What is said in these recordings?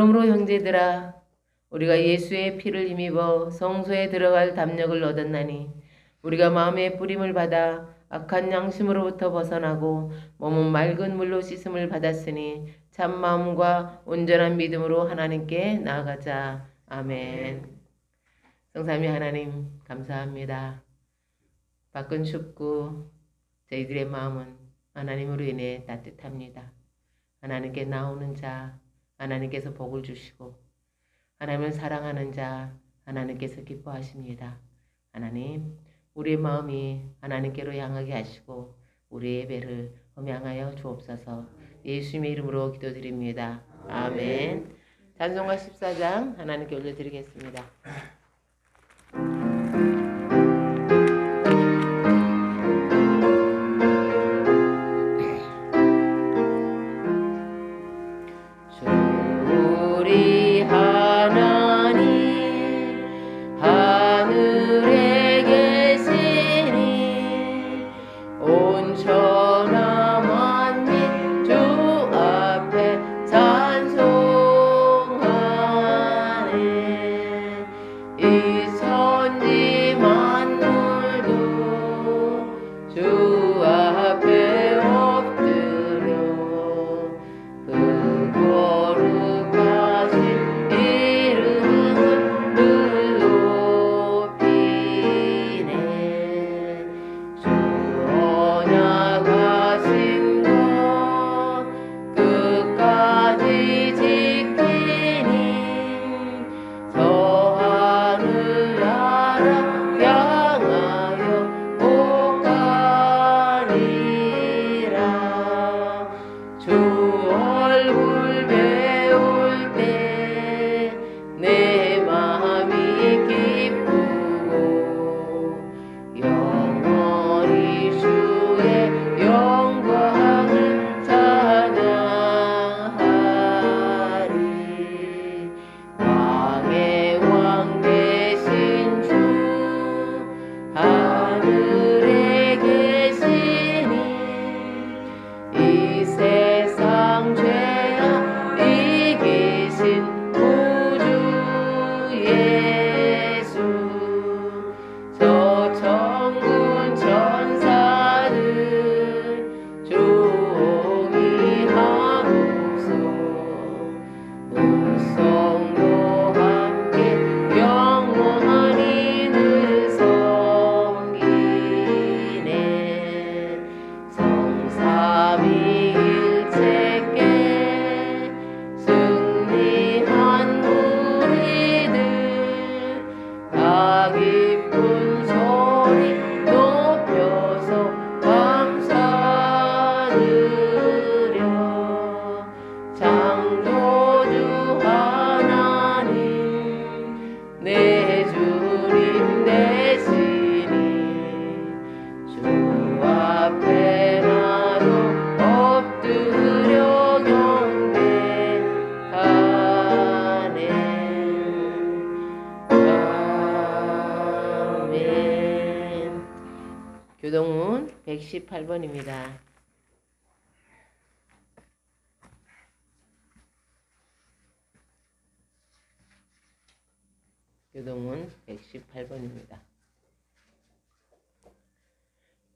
그러므로 형제들아 우리가 예수의 피를 힘입어 성소에 들어갈 담력을 얻었나니 우리가 마음의 뿌림을 받아 악한 양심으로부터 벗어나고 몸은 맑은 물로 씻음을 받았으니 참 마음과 온전한 믿음으로 하나님께 나아가자. 아멘. 성삼위 하나님 감사합니다. 밖은 춥고 저희들의 마음은 하나님으로 인해 따뜻합니다. 하나님께 나오는 자 하나님께서 복을 주시고 하나님을 사랑하는 자 하나님께서 기뻐하십니다. 하나님 우리의 마음이 하나님께로 향하게 하시고 우리의 예배를 흠양하여 주옵소서. 예수님의 이름으로 기도드립니다. 아멘. 찬송가 14장 하나님께 올려드리겠습니다. 교동문 118번입니다. 교동문 118번입니다.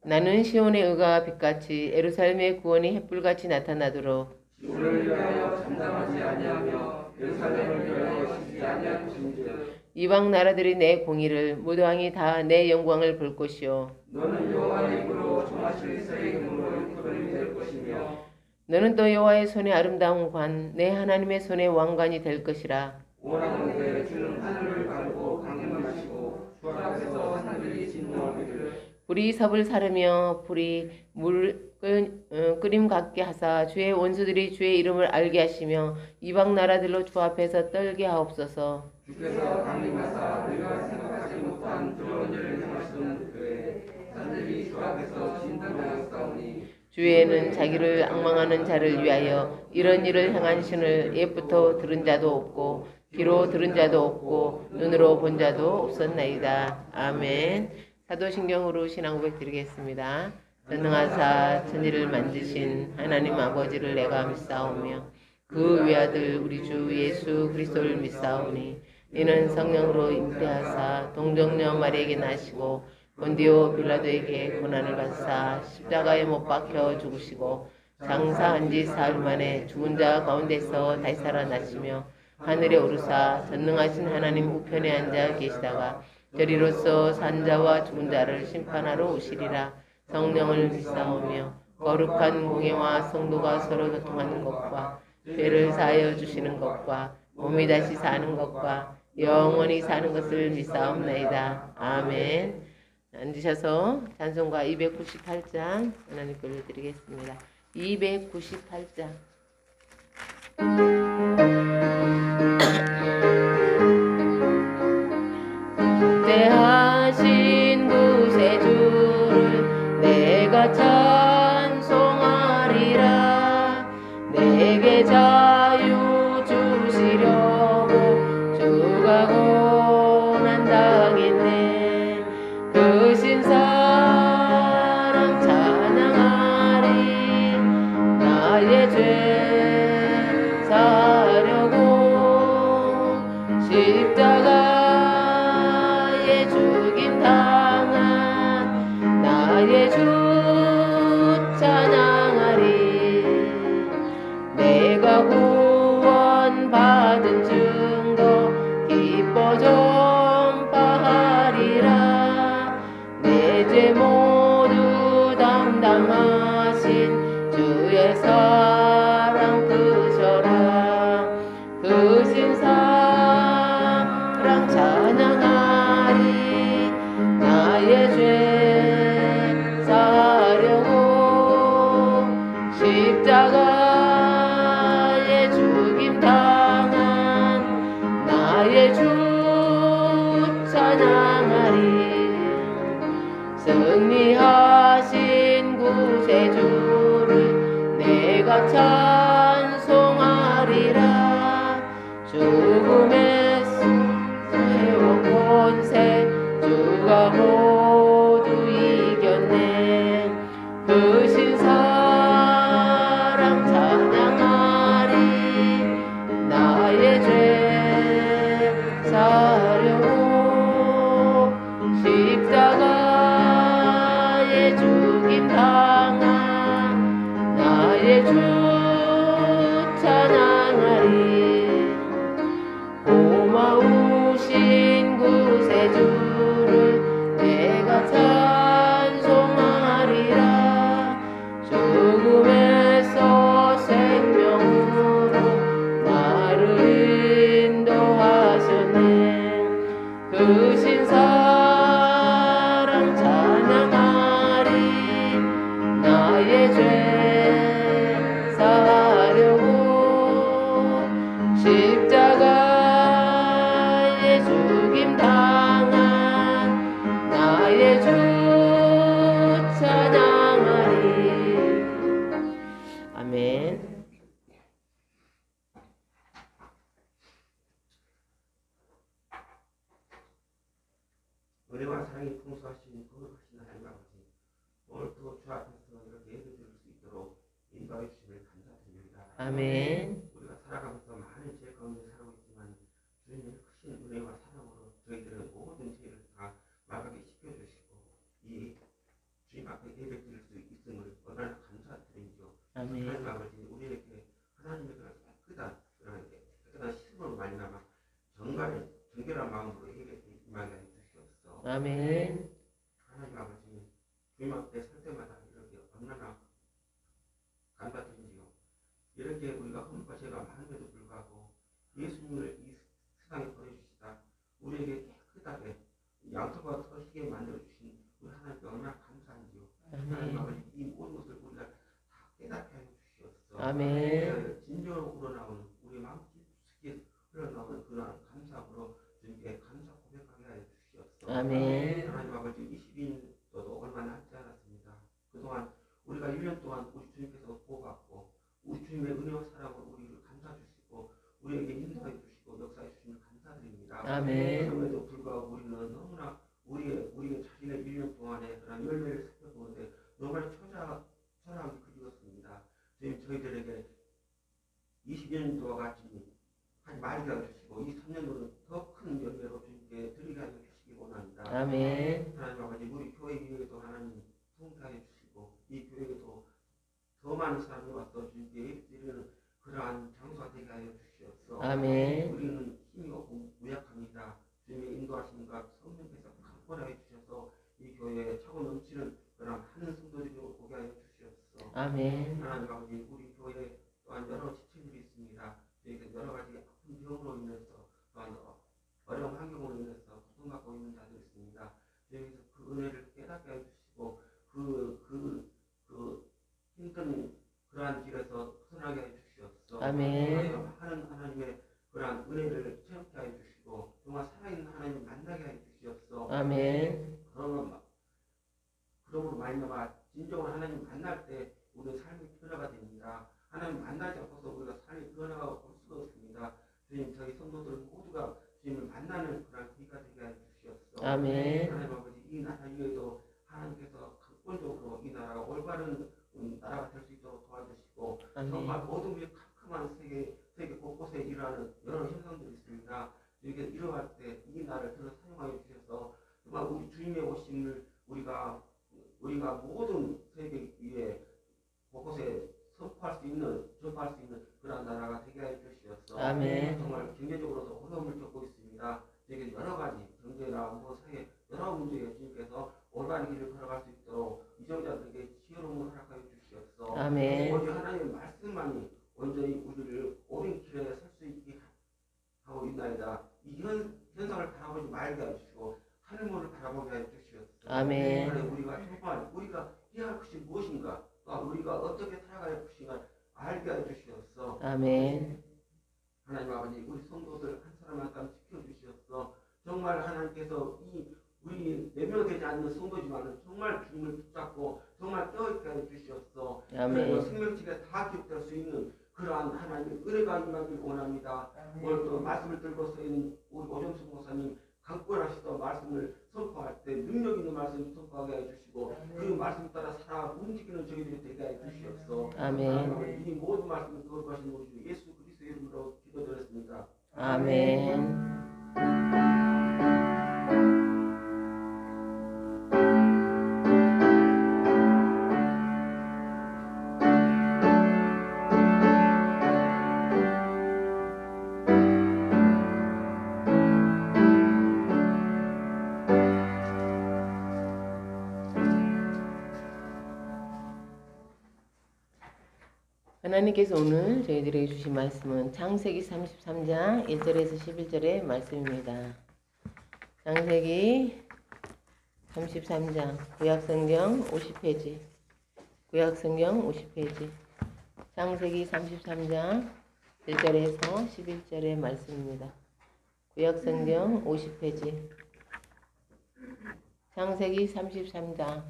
나는 시온의 의가 빛같이 예루살렘의 구원이 햇불같이 나타나도록 주를 위하여 잠잠하지 아니하며 예루살렘을 위하여 쉬지 아니할 것인즉 이방 나라들이 내 공의를 무도왕이 다 내 영광을 볼 것이요 너는 여호와의 입으로 정하실 이스라엘의 이름으로 일컬음이 될 것이며 너는 또 여호와의 손에 아름다운 관 내 하나님의 손에 왕관이 될 것이라. 원하건대 주는 하늘을 가르고 강을 마시고 주 앞에서 하늘이 진노하기를 불이 섭을 사르며 불이 물 끓임 같게 하사 주의 원수들이 주의 이름을 알게 하시며 이방 나라들로 주 앞에서 떨게 하옵소서. 주께서 강림하사 우리가 생각하지 못한 두려운 일을 행하시던 그에 산들이 주 앞에서 진동하였사오니 주에는 자기를 앙망하는 자를 위하여 이런 일을 행한 신을 옛부터 들은 자도 없고 귀로 들은 자도 없고 눈으로 본 자도 없었나이다. 아멘. 사도신경으로 신앙 고백 드리겠습니다. 전능하사 천지를 만드신 하나님 아버지를 내가 믿사오며 그 외아들 우리 주 예수 그리스도를 믿사오니 이는 성령으로 잉태하사 동정녀 마리에게 나시고 본디오 빌라도에게 고난을 받사 십자가에 못 박혀 죽으시고 장사한 지 사흘 만에 죽은 자 가운데서 다시 살아나시며 하늘에 오르사 전능하신 하나님 우편에 앉아 계시다가 저리로서 산자와 죽은 자를 심판하러 오시리라. 성령을 믿사오며 거룩한 공예와 성도가 서로 교통하는 것과 죄를 사하여 주시는 것과 몸이 다시 사는 것과 영원히 사는 것을 믿사옵나이다. 아멘. 앉으셔서 찬송가 298장 하나님께 올려드리겠습니다. 298장. 대하신 구세주를 내가 찬송하리라. 내게 자유 주시려고 주가 고난 당했네. 그 신사랑 찬양하리. 나의 죄 사하려고 십자가에 죽임 당한 나의 주 찬양하리. 내가 구원받은 증거 기뻐 전파하리라. 내 죄 모두 담당하신 주의 사랑 크셔라. 그 신사랑 찬양하리. 나의 죄 사하려고 십자가에 죽임 당한 나의 주 찬양하리. 승리하신 구세주를 내가 찬송하리라. 죽음의 세워 권세 주가 모두 이겼네. 그 신사랑 찬양하리. 나의 죄 사하려고 십자가에 죽임 당한 나의 주 찬양하리. 고마우신 구세주를 내가 찬송하리라. 죽음에서 생명으로 나를 인도하셨네. 그 신사랑 찬양하리. 나의 죄 사하려고 십자가에 죽임 당한 나의 주 찬양하리. 아멘. 은혜와 사랑이 풍성하신 거룩하신 하나님 아버지, 오늘도 주 앞에서 이렇게 예배드릴 수 있도록 인도해 주심을 감사드립니다. 아멘. 우리가 살아가면서 많은 죄 가운데 살고 있지만 주님의 크신 은혜와 사랑으로 저희들은 모든 죄를 다 마가게 시켜주시고 이 주님 앞에 예배드릴 수 있음을 얼마나 감사드리죠. 아멘. 하나님 아버지, 우리에게 하나님의 그런 깨끗한 시음으로 말미암아 정결한 마음으로 예배에 임하게 해 주시옵소서. 아멘. 하나님 아버지, 주님 앞에 설 때마다 이렇게 얼마나 감사드린지요. 이렇게 우리가 흠과 죄가 많은데도 불구하고 예수님을 이 세상에 보내주시다 우리에게 깨끗하게 양털과 털시게 만들어주신 우리 하나님께 얼마나 감사한지요. 하나님 아버지, 이 모든 것을 우리가 다 깨닫게 하여 주시옵소서. 아멘. 진정으로 우러나오는 우리 마음 깊숙이 흘러나오는 그러한 감사함으로 주님께 감사 고백하게 하여 주시옵소서. 아멘. 하나님 아버지, 20인도 얼마 남지 않았습니다. 그동안 우리가 1년 동안 우리 주님께서 보호받고 우리 주님의 은혜와 사랑으로 우리를 감싸 주시고 우리에게 인도해 주시고 역사해 주시면 감사드립니다. 아멘. 그럼에도 불구하고 우리는 너무나 우리의 자신의 1년 동안의 그런 열매를 살펴보는데 너무나 초라하게 그리웠습니다. 주님, 저희들에게 20년 아멘. 하나님 아버지 우리 교회 위에도 하나님 통치하여 주시고 이 교회에도 더 많은 사람이 와서 주님께 예배드리는 그러한 장소가 되게 하여 주시옵소서. 아멘. 우리는 힘이 없고 무약합니다. 주님의 인도하심과 성령께서 강권하여 주셔서 이 교회에 차고 넘치는 그런 하는 성도들이 오게 하여 주시옵소서. 아멘. 하나님 아버지 우리 교회에 또한 여러 지체들이 있습니다. 여러 가지 아픈 병으로 인해서 또한 어려운 환경으로 인해서 고통받고 있는 자들이 있습니다. 여기서 그 은혜를 깨닫게 해주시고 그 힘든 그러한 길에서 벗어나게 해주시옵소서. 아멘. 하는 하나님의 그러한 은혜를 체험케 해주시고 정말 살아있는 하나님 만나게 해주시옵소서. 아멘. 그러므로 말미암아 진정한 하나님 만날 때 우리의 삶이 변화가 됩니다. 하나님 만나지 않고서 우리가 삶이 변화가 올 수가 없습니다. 주님 저희 성도들 모두가 주님을 만나는 그런 기회가 되게 해주시옵소서. 아멘. 하나님 아버지 이 나라 위에도 하나님께서 강권적으로 이 나라가 올바른 나라가 될 수 있도록 도와주시고 정말 모든 게 캄캄한 세계 곳곳에 일어나는 여러 현상들이 있습니다. 이렇게 일어날 때 이 나라를 들어 사용하여 주셔서 정말 우리 주님의 오심을 우리가 모든 세계 위에 곳곳에 전파할 수 있는 그런 나라가 되게 하여 주시옵소서. 아멘. 정말 경제적으로도 어려움을 겪고 있습니다. 이게 여러 가지 경제나 뭐 사회 여러 문제에 주님께서 올바른 길을 걸어갈 수 있도록 이정자들에게 지혜로움을 허락하여 주시옵소서. 아멘. 오직 하나님의 말씀만이 온전히 우리를 옳은 길에 설 수 있게 하고 있나이다. 이 현상을 바라보지 말게 해주시고 하늘문을 바라보게 해주시옵소서. 아멘. 우리가 정말 우리가 해야 할 것이 무엇인가, 우리가 어떻게 살아가야 할 것인가 알게 해주시옵소서. 아멘. 하나님 아버지 우리 성도들 한 사람 한 사람 지켜주시옵소서. 정말 하나님께서 우리 내면되지 않는 성도지만 정말 주님을 붙잡고 정말 깨어있게 해주시옵소서. 아멘. 생명책에 다 기록될 수 있는 그러한 하나님의 은혜가 임하길 원합니다. 오늘 또 말씀을 들고서 있는 우리 오정수 목사님 강권하시던 말씀을 선포할 때 능력 있는 말씀을 선포하게 해주시고 그 말씀 따라 살아 움직이는 저희들이 되게 해주시옵소서. 아멘. 이 모든 말씀을 거룩하신 우리 주 예수 그리스도의 이름으로 기도드렸습니다. 아멘. 하나님께서 오늘 저희들에게 주신 말씀은 창세기 33장 1절에서 11절의 말씀입니다. 창세기 33장 구약성경 50페이지 창세기 33장 1절에서 11절의 말씀입니다. 구약성경 50페이지 창세기 33장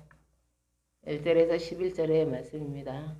1절에서 11절의 말씀입니다.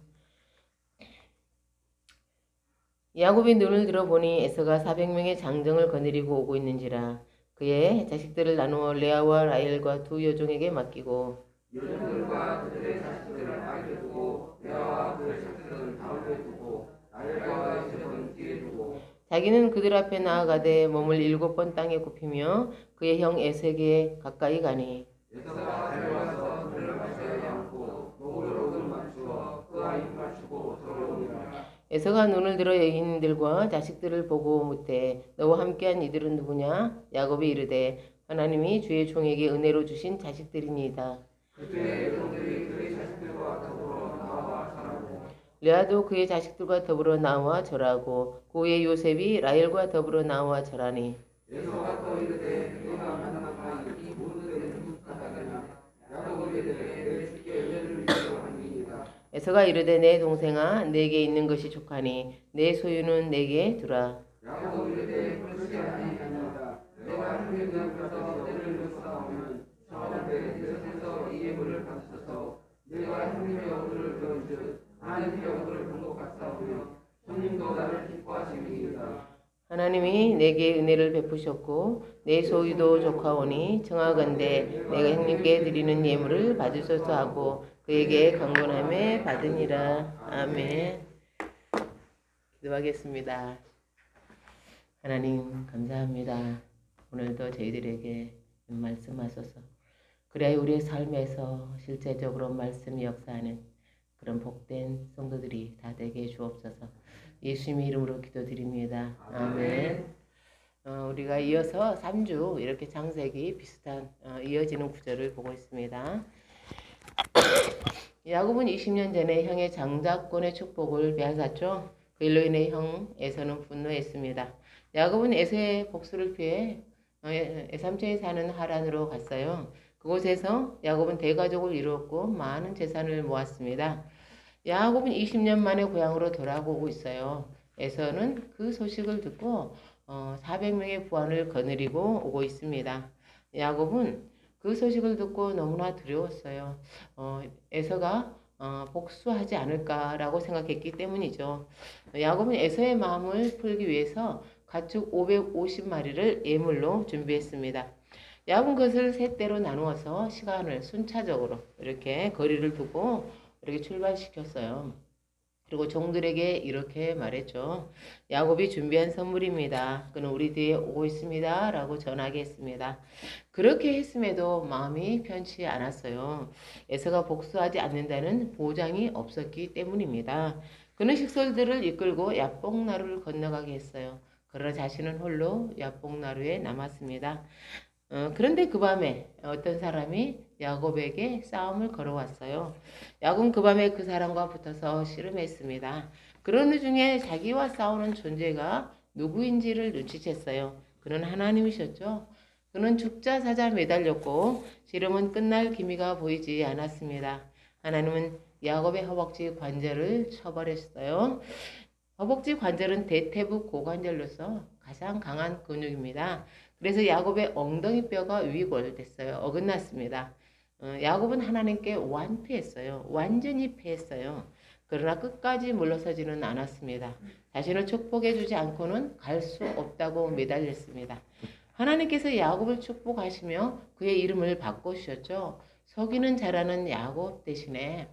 야곱이 눈을 들어보니 에서가 400명의 장정을 거느리고 오고 있는지라 그의 자식들을 나누어 레아와 라헬과 두 여종에게 맡기고 여종들과 그들의 자식들을 앞에 두고 레아와 그의 자식들은 다음에 두고 라헬과 에서는 뒤에 두고 자기는 그들 앞에 나아가되 몸을 7번 땅에 굽히며 그의 형 에색에 가까이 가니 에서가 달려와서 그를 맞춰야 안고 목으로 맞추어 그 아이 맞추고 들어오니라. 에서가 눈을 들어 여인들과 자식들을 보고 묻되 너와 함께한 이들은 누구냐? 야곱이 이르되 하나님이 주의 종에게 은혜로 주신 자식들이니이다. 그때 여종들이 그의 자식들과 더불어 나와 절하고 레아도 그의 자식들과 더불어 나와 절하고 그 후에 요셉이 라헬과 더불어 나와 절하니 에서가 또 이르되 내가 만난 아이 이 모든 데는 누구까지냐? 야곱이 이르되 내 주께 은혜를 주려 함이니이다. 에서가 이르되 내 동생아 내게 있는 것이 족하니 내 소유는 내게 두라. 야곱이 이르되 그렇지 아니하니이다. 내가 하나님의 앞에서 때를 묻사오면 저한테 내 손에서 이 예물을 받으소서. 내가 하나님의 얼굴을 배운즉 하나님의 얼굴을 본 것 같사오며 주님도 나를 기뻐하시리이다. 하나님이 내게 은혜를 베푸셨고 내 소유도 족하오니 청하건대 내가 형님께 드리는 예물을 받으소서 하고 그에게 강권함에 받으니라. 아멘. 기도하겠습니다. 하나님 감사합니다. 오늘도 저희들에게 말씀하소서. 그래야 우리의 삶에서 실제적으로 말씀이 역사하는 그런 복된 성도들이 다 되게 주옵소서. 예수님의 이름으로 기도드립니다. 아멘. 우리가 이어서 3주 이렇게 창세기 비슷한 이어지는 구절을 보고 있습니다. 야곱은 20년 전에 형의 장자권의 축복을 빼앗았죠. 그 일로 인해 형 에서는 분노했습니다. 야곱은 에서의 복수를 피해 에삼촌이 사는 하란으로 갔어요. 그곳에서 야곱은 대가족을 이루었고 많은 재산을 모았습니다. 야곱은 20년 만에 고향으로 돌아오고 있어요. 에서는 그 소식을 듣고 400명의 부하를 거느리고 오고 있습니다. 야곱은 그 소식을 듣고 너무나 두려웠어요. 에서가 복수하지 않을까라고 생각했기 때문이죠. 야곱은 에서의 마음을 풀기 위해서 가축 550마리를 예물로 준비했습니다. 야곱은 그것을 세 대로 나누어서 시간을 순차적으로 이렇게 거리를 두고 이렇게 출발시켰어요. 그리고 종들에게 이렇게 말했죠. 야곱이 준비한 선물입니다. 그는 우리 뒤에 오고 있습니다. 라고 전하게 했습니다. 그렇게 했음에도 마음이 편치 않았어요. 에서가 복수하지 않는다는 보장이 없었기 때문입니다. 그는 식솔들을 이끌고 야복나루를 건너가게 했어요. 그러나 자신은 홀로 야복나루에 남았습니다. 그런데 그 밤에 어떤 사람이 야곱에게 싸움을 걸어왔어요. 야곱은 그 밤에 그 사람과 붙어서 씨름했습니다. 그런 중에 자기와 싸우는 존재가 누구인지를 눈치챘어요. 그는 하나님이셨죠. 그는 죽자 사자 매달렸고 씨름은 끝날 기미가 보이지 않았습니다. 하나님은 야곱의 허벅지 관절을 쳐버렸어요. 허벅지 관절은 대퇴부 고관절로서 가장 강한 근육입니다. 그래서 야곱의 엉덩이 뼈가 위골됐어요. 어긋났습니다. 야곱은 하나님께 완패했어요. 완전히 패했어요. 그러나 끝까지 물러서지는 않았습니다. 자신을 축복해 주지 않고는 갈 수 없다고 매달렸습니다. 하나님께서 야곱을 축복하시며 그의 이름을 바꾸셨죠. 속이는 자라는 야곱 대신에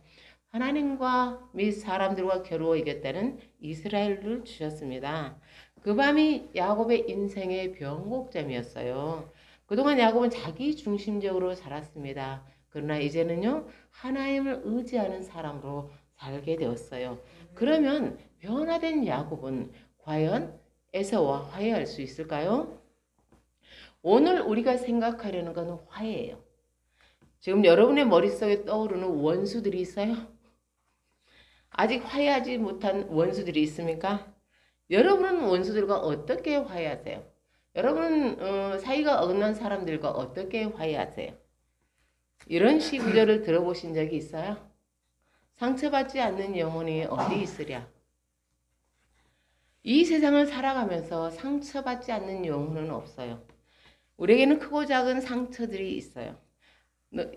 하나님과 및 사람들과 겨루어 이겼다는 이스라엘을 주셨습니다. 그 밤이 야곱의 인생의 변곡점이었어요. 그동안 야곱은 자기 중심적으로 살았습니다. 그러나 이제는요, 하나님을 의지하는 사람으로 살게 되었어요. 그러면 변화된 야곱은 과연 에서와 화해할 수 있을까요? 오늘 우리가 생각하려는 것은 화해예요. 지금 여러분의 머릿속에 떠오르는 원수들이 있어요? 아직 화해하지 못한 원수들이 있습니까? 여러분은 원수들과 어떻게 화해하세요? 여러분은 사이가 어긋난 사람들과 어떻게 화해하세요? 이런 시 구절을 들어보신 적이 있어요? 상처받지 않는 영혼이 어디 있으랴? 이 세상을 살아가면서 상처받지 않는 영혼은 없어요. 우리에게는 크고 작은 상처들이 있어요.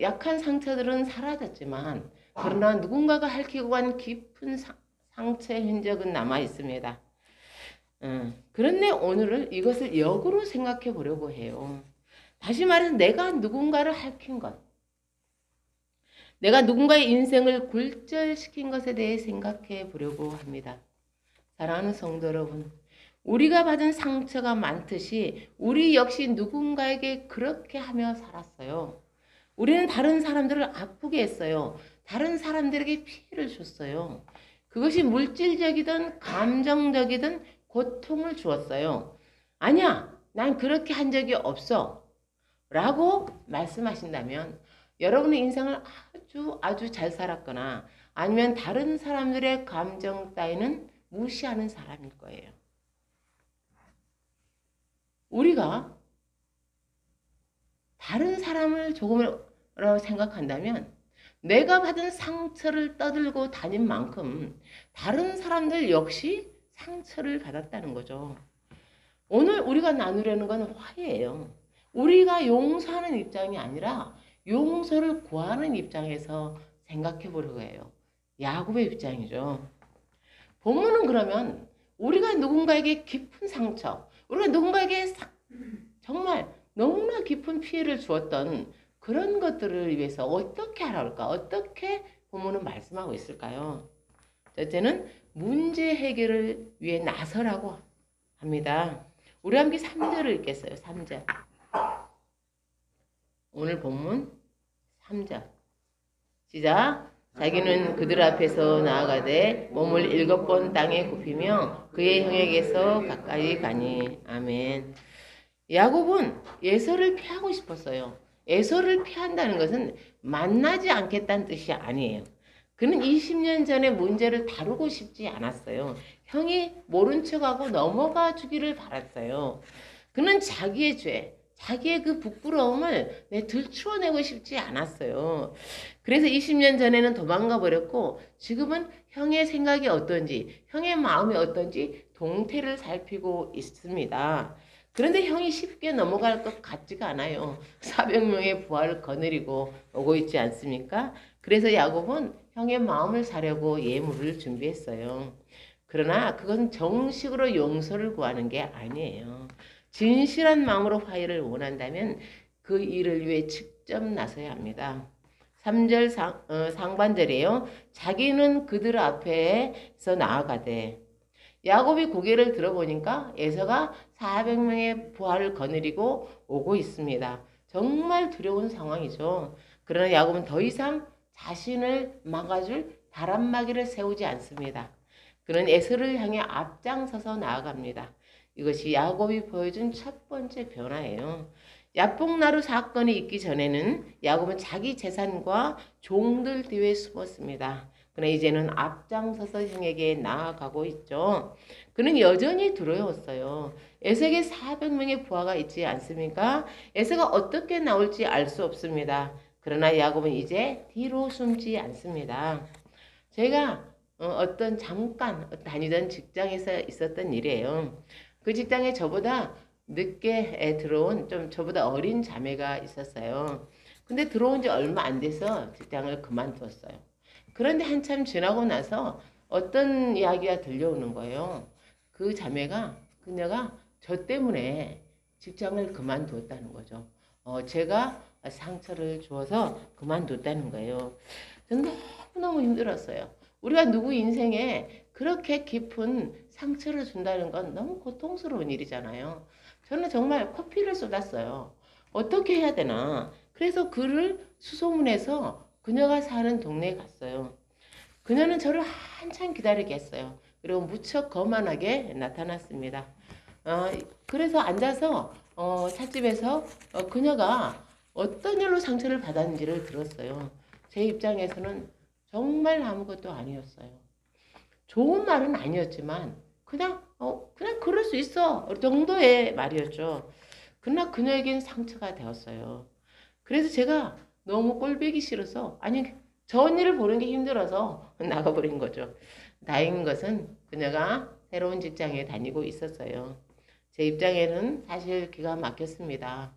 약한 상처들은 사라졌지만 그러나 누군가가 핥히고 간 깊은 상처의 흔적은 남아 있습니다. 그런데 오늘은 이것을 역으로 생각해 보려고 해요. 다시 말해서 내가 누군가를 핥힌 것, 내가 누군가의 인생을 굴절시킨 것에 대해 생각해 보려고 합니다. 사랑하는 성도 여러분, 우리가 받은 상처가 많듯이 우리 역시 누군가에게 그렇게 하며 살았어요. 우리는 다른 사람들을 아프게 했어요. 다른 사람들에게 피해를 줬어요. 그것이 물질적이든 감정적이든 고통을 주었어요. 아니야, 난 그렇게 한 적이 없어. 라고 말씀하신다면 여러분의 인생을 아주 잘 살았거나 아니면 다른 사람들의 감정 따위는 무시하는 사람일 거예요. 우리가 다른 사람을 조금이라고 생각한다면 내가 받은 상처를 떠들고 다닌 만큼 다른 사람들 역시 상처를 받았다는 거죠. 오늘 우리가 나누려는 건 화해예요. 우리가 용서하는 입장이 아니라 용서를 구하는 입장에서 생각해 보려고 해요. 야곱의 입장이죠. 본문은 그러면 우리가 누군가에게 깊은 상처, 우리가 누군가에게 정말 너무나 깊은 피해를 주었던 그런 것들을 위해서 어떻게 하라고 어떻게 본문은 말씀하고 있을까요? 첫째는 문제 해결을 위해 나서라고 합니다. 우리 함께 3절을 읽겠어요. 3절. 오늘 본문 3절. 시작. 자기는 그들 앞에서 나아가되 몸을 7번 땅에 굽히며 그의 형에게서 가까이 가니. 아멘. 야곱은 에서를 피하고 싶었어요. 에서를 피한다는 것은 만나지 않겠다는 뜻이 아니에요. 그는 20년 전에 문제를 다루고 싶지 않았어요. 형이 모른 척하고 넘어가 주기를 바랐어요. 그는 자기의 죄, 자기의 그 부끄러움을 들추어내고 싶지 않았어요. 그래서 20년 전에는 도망가 버렸고 지금은 형의 생각이 어떤지, 형의 마음이 어떤지 동태를 살피고 있습니다. 그런데 형이 쉽게 넘어갈 것 같지가 않아요. 400명의 부하를 거느리고 오고 있지 않습니까? 그래서 야곱은 형의 마음을 사려고 예물을 준비했어요. 그러나 그건 정식으로 용서를 구하는 게 아니에요. 진실한 마음으로 화해를 원한다면 그 일을 위해 직접 나서야 합니다. 3절 상반절이에요. 자기는 그들 앞에서 나아가되. 야곱이 고개를 들어보니까 에서가 400명의 부하를 거느리고 오고 있습니다. 정말 두려운 상황이죠. 그러나 야곱은 더 이상 자신을 막아줄 바람막이를 세우지 않습니다. 그는 에서를 향해 앞장서서 나아갑니다. 이것이 야곱이 보여준 첫 번째 변화예요. 야복나루 사건이 있기 전에는 야곱은 자기 재산과 종들 뒤에 숨었습니다. 그러나 이제는 앞장서서 형에게 나아가고 있죠. 그는 여전히 두려웠어요. 에서에게 400명의 부하가 있지 않습니까? 에서가 어떻게 나올지 알 수 없습니다. 그러나 야곱은 이제 뒤로 숨지 않습니다. 제가 어떤 잠깐 다니던 직장에서 있었던 일이에요. 그 직장에 저보다 늦게 들어온 좀 저보다 어린 자매가 있었어요. 근데 들어온 지 얼마 안 돼서 직장을 그만두었어요. 그런데 한참 지나고 나서 어떤 이야기가 들려오는 거예요. 그 자매가 그녀가 저 때문에 직장을 그만두었다는 거죠. 제가 상처를 주어서 그만뒀다는 거예요. 저는 너무너무 힘들었어요. 우리가 누구 인생에 그렇게 깊은 상처를 준다는 건 너무 고통스러운 일이잖아요. 저는 정말 커피를 쏟았어요. 어떻게 해야 되나. 그래서 그를 수소문해서 그녀가 사는 동네에 갔어요. 그녀는 저를 한참 기다리게 했어요. 그리고 무척 거만하게 나타났습니다. 그래서 앉아서 찻집에서 그녀가 어떤 일로 상처를 받았는지를 들었어요. 제 입장에서는 정말 아무것도 아니었어요. 좋은 말은 아니었지만 그냥 그럴 수 있어 정도의 말이었죠. 그러나 그녀에겐 상처가 되었어요. 그래서 제가 너무 꼴보기 싫어서 저 언니를 보는 게 힘들어서 나가버린 거죠. 다행인 것은 그녀가 새로운 직장에 다니고 있었어요. 제 입장에는 사실 기가 막혔습니다.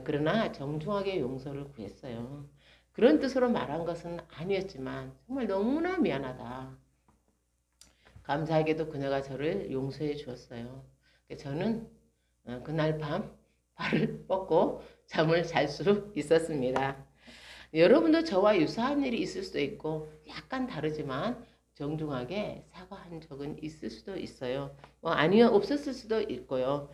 그러나 정중하게 용서를 구했어요. 그런 뜻으로 말한 것은 아니었지만 정말 너무나 미안하다. 감사하게도 그녀가 저를 용서해 주었어요. 저는 그날 밤 발을 뻗고 잠을 잘 수 있었습니다. 여러분도 저와 유사한 일이 있을 수도 있고 약간 다르지만 정중하게 사과한 적은 있을 수도 있어요. 아니요, 없었을 수도 있고요.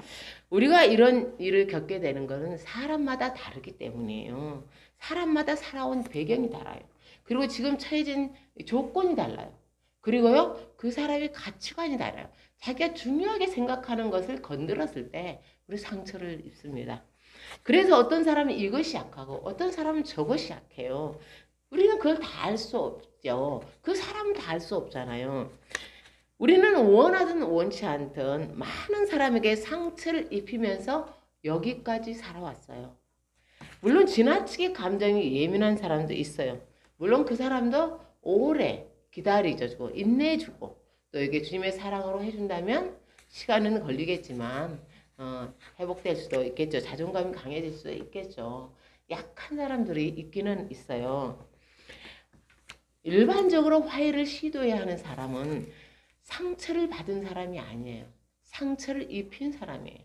우리가 이런 일을 겪게 되는 것은 사람마다 다르기 때문이에요. 사람마다 살아온 배경이 달라요. 그리고 지금 처해진 조건이 달라요. 그리고요, 그 사람의 가치관이 달라요. 자기가 중요하게 생각하는 것을 건드렸을 때 우리 상처를 입습니다. 그래서 어떤 사람은 이것이 약하고 어떤 사람은 저것이 약해요. 우리는 그걸 다 알 수 없죠. 그 사람은 다 알 수 없잖아요. 우리는 원하든 원치 않든 많은 사람에게 상처를 입히면서 여기까지 살아왔어요. 물론 지나치게 감정이 예민한 사람도 있어요. 물론 그 사람도 오래 기다려주고 인내해주고 또 이게 주님의 사랑으로 해준다면 시간은 걸리겠지만 회복될 수도 있겠죠. 자존감이 강해질 수도 있겠죠. 약한 사람들이 있기는 있어요. 일반적으로 화해를 시도해야 하는 사람은 상처를 받은 사람이 아니에요. 상처를 입힌 사람이에요.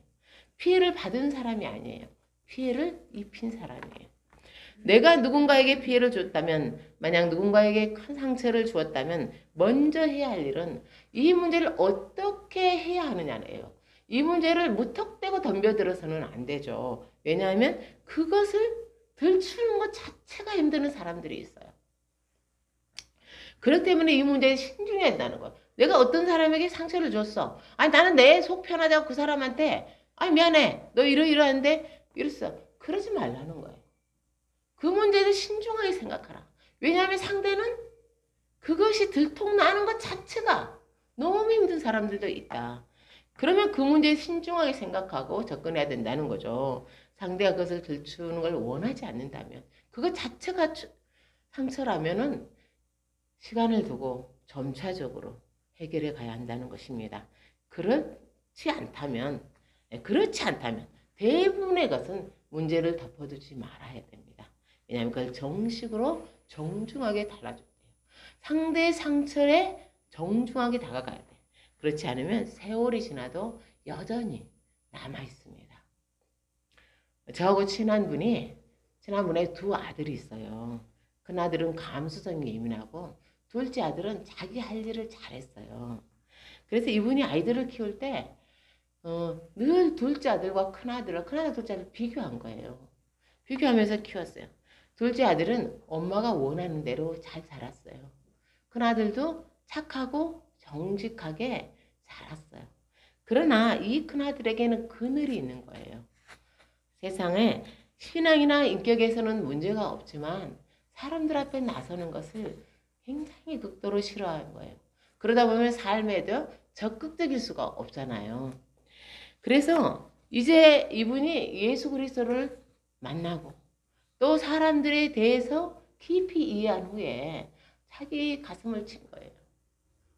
피해를 받은 사람이 아니에요. 피해를 입힌 사람이에요. 내가 누군가에게 피해를 줬다면, 만약 누군가에게 큰 상처를 주었다면 먼저 해야 할 일은 이 문제를 어떻게 해야 하느냐예요. 이 문제를 무턱대고 덤벼들어서는 안 되죠. 왜냐하면 그것을 들추는 것 자체가 힘드는 사람들이 있어요. 그렇기 때문에 이 문제에 신중해야 된다는 거예요. 내가 어떤 사람에게 상처를 줬어. 아니 나는 내 속 편하자고 그 사람한테 아니 미안해 너 이러이러한데 이랬어. 그러지 말라는 거예요. 그 문제를 신중하게 생각하라. 왜냐하면 상대는 그것이 들통나는 것 자체가 너무 힘든 사람들도 있다. 그러면 그 문제에 신중하게 생각하고 접근해야 된다는 거죠. 상대가 그것을 들추는 걸 원하지 않는다면 그것 자체가 상처라면은 시간을 두고 점차적으로 해결해 가야 한다는 것입니다. 그렇지 않다면 대부분의 것은 문제를 덮어두지 말아야 됩니다. 왜냐하면 그걸 정식으로 정중하게 달아줘야 돼요. 상대의 상처에 정중하게 다가가야 돼. 그렇지 않으면 세월이 지나도 여전히 남아있습니다. 저하고 친한 분의 두 아들이 있어요. 큰 아들은 감수성이 예민하고 둘째 아들은 자기 할 일을 잘했어요. 그래서 이분이 아이들을 키울 때 늘 둘째 아들과 큰 아들, 둘째 아들 비교한 거예요. 비교하면서 키웠어요. 둘째 아들은 엄마가 원하는 대로 잘 자랐어요. 큰 아들도 착하고 정직하게 자랐어요. 그러나 이 큰 아들에게는 그늘이 있는 거예요. 세상에 신앙이나 인격에서는 문제가 없지만 사람들 앞에 나서는 것을 굉장히 극도로 싫어하는 거예요. 그러다 보면 삶에도 적극적일 수가 없잖아요. 그래서 이제 이분이 예수 그리스도를 만나고 또 사람들에 대해서 깊이 이해한 후에 자기 가슴을 친 거예요.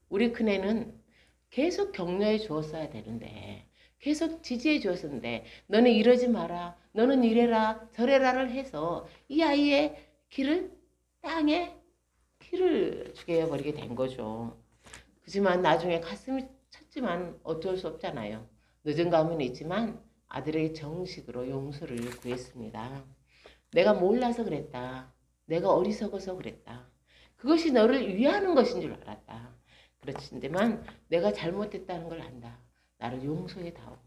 우리 큰애는 계속 격려해 주었어야 되는데 계속 지지해 주었는데 너는 이러지 마라, 너는 이래라 저래라를 해서 이 아이의 땅에 길을 죽여 버리게 된 거죠. 그렇지만 나중에 가슴이 쳤지만 어쩔 수 없잖아요. 늦은 감은 있지만 아들에게 정식으로 용서를 구했습니다. 내가 몰라서 그랬다. 내가 어리석어서 그랬다. 그것이 너를 위하는 것인 줄 알았다. 그렇지만 내가 잘못했다는 걸 안다. 나를 용서해 다오.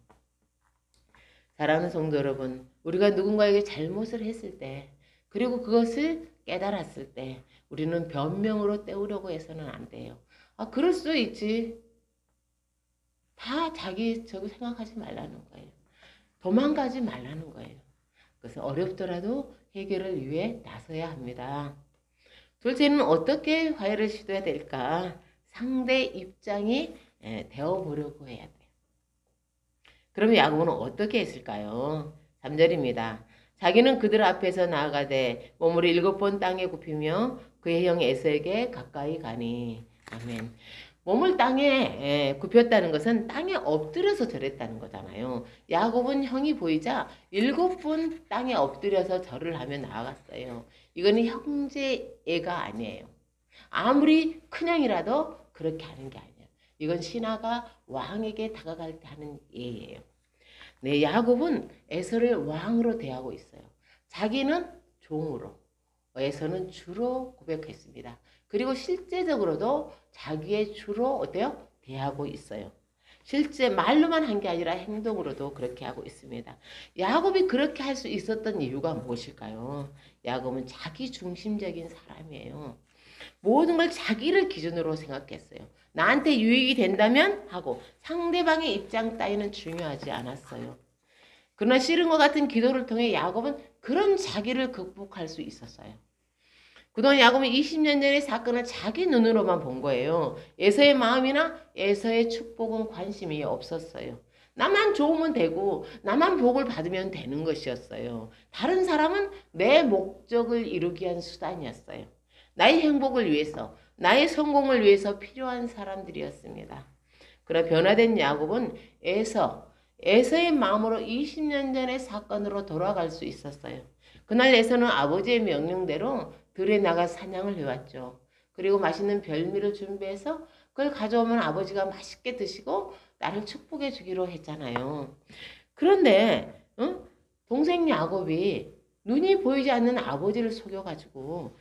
사랑하는 성도 여러분, 우리가 누군가에게 잘못을 했을 때 그리고 그것을 깨달았을 때 우리는 변명으로 때우려고 해서는 안 돼요. 아, 그럴 수 있지. 다 저기 생각하지 말라는 거예요. 도망가지 말라는 거예요. 그래서 어렵더라도 해결을 위해 나서야 합니다. 둘째는 어떻게 화해를 시도해야 될까? 상대 입장이 되어보려고 해야 돼요. 그러면 야고보는 어떻게 했을까요? 3절입니다. 자기는 그들 앞에서 나아가되 몸을 7번 땅에 굽히며 그의 형 에서에게 가까이 가니. 아멘. 몸을 땅에 굽혔다는 것은 땅에 엎드려서 절했다는 거잖아요. 야곱은 형이 보이자 7번 땅에 엎드려서 절을 하며 나아갔어요. 이거는 형제애가 아니에요. 아무리 큰형이라도 그렇게 하는 게 아니에요. 이건 신하가 왕에게 다가갈 때 하는 예예요. 네, 야곱은 에서를 왕으로 대하고 있어요. 자기는 종으로, 에서는 주로 고백했습니다. 그리고 실제적으로도 자기의 주로 어때요? 대하고 있어요. 실제 말로만 한 게 아니라 행동으로도 그렇게 하고 있습니다. 야곱이 그렇게 할 수 있었던 이유가 무엇일까요? 야곱은 자기 중심적인 사람이에요. 모든 걸 자기를 기준으로 생각했어요. 나한테 유익이 된다면 하고 상대방의 입장 따위는 중요하지 않았어요. 그러나 씨름과 같은 기도를 통해 야곱은 그런 자기를 극복할 수 있었어요. 그동안 야곱은 20년 전의 사건을 자기 눈으로만 본 거예요. 에서의 마음이나 에서의 축복은 관심이 없었어요. 나만 좋으면 되고 나만 복을 받으면 되는 것이었어요. 다른 사람은 내 목적을 이루기 위한 수단이었어요. 나의 행복을 위해서, 나의 성공을 위해서 필요한 사람들이었습니다. 그러나 변화된 야곱은 에서의 마음으로 20년 전의 사건으로 돌아갈 수 있었어요. 그날 에서는 아버지의 명령대로 들에 나가 사냥을 해왔죠. 그리고 맛있는 별미를 준비해서 그걸 가져오면 아버지가 맛있게 드시고 나를 축복해 주기로 했잖아요. 그런데 동생 야곱이 눈이 보이지 않는 아버지를 속여가지고